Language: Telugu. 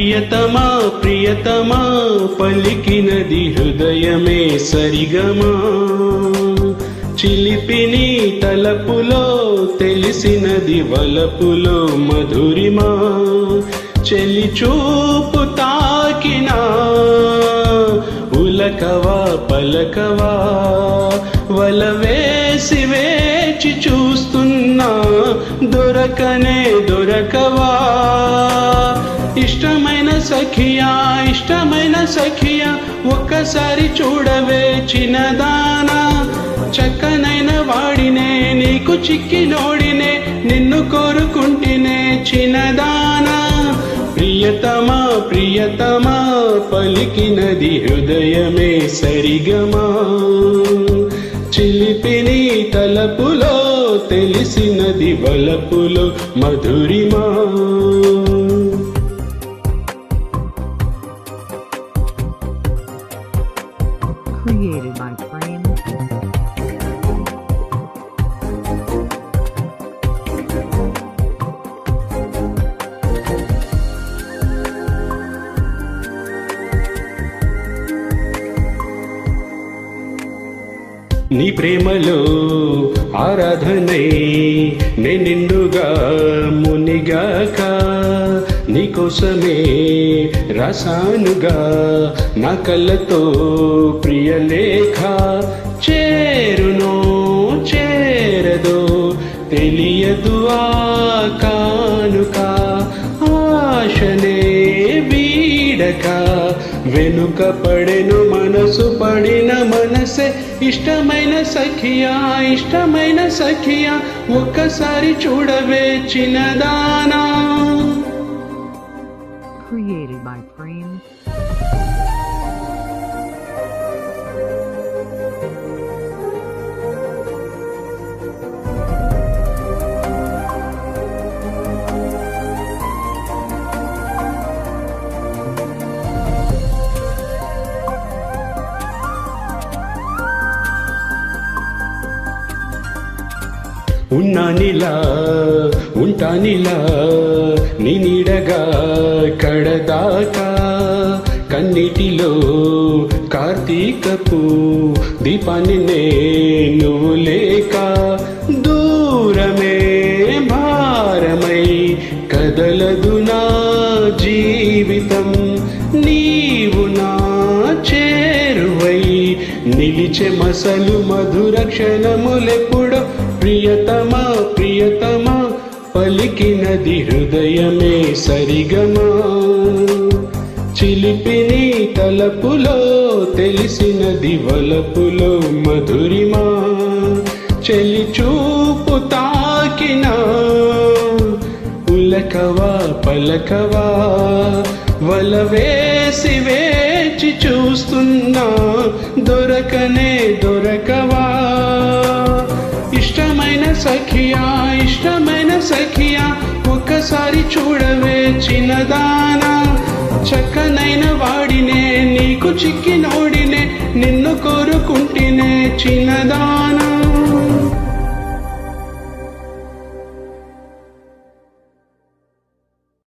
ప్రియతమా ప్రియతమా పలికినది హృదయమే సరిగమా చిలిపిని తలపులో తెలిసినది వలపులో మధురిమా చెలి చూపు తాకినా ఉలకవా పలకవా వల వేసి వేచి చూస్తున్నా దొరకనే దొరకవా ఇష్టమైన సఖియా ఒక్కసారి చూడవే చిన్నదానా చక్కనైన వాడినే నీకు చిక్కినోడినే నిన్ను కోరుకుంటేనే చిన్నదానా ప్రియతమా ప్రియతమా పలికినది హృదయమే సరిగమా చిలిపిని తలపులో తెలిసినది వలపులో మధురిమా Created by Frame. నీ ప్రేమలో ఆరాధనై నే నిండుగా మునిగాక నీకోసమే రాసానుగా నా కళ్ళతో ప్రియలేఖ చేరునో చేరదో తెలియదు ఆ కానుక ఆశనే వీడక వెనుక పడెను మనసు పడిన మనసే ఇష్టమైన సఖియా ఒక్కసారి చూడవే చిన్నదానా Created by Frame. ఉన్నానిలా ఉంటానిలా నీ నీడగా కడదాకా కన్నిటిలో కార్తీకపు దీపాన్ని నువ్వు లేక దూరమే భారమై కదలదు నా జీవితం నీవు నా చేరువై నిలిచే మసలు మధుర క్షణములెప్పుడో ప్రియతమా ప్రియతమా పలికినది హృదయమే సరిగమా చిలిపిని తలపులో తెలిసినది వలపులో మధురిమా చెలి చూపు తాకినా ఉలకవా పలకవా వల వేసి వేచి చూస్తున్నా దొరకనే దొరకవా ఇష్టమైన సఖియా ఒక్కసారి చూడవే చిన్నదానా చక్కనైన వాడినే నీకు చిక్కినోడినే నిన్ను కోరుకుంటేనే చిన్నదానా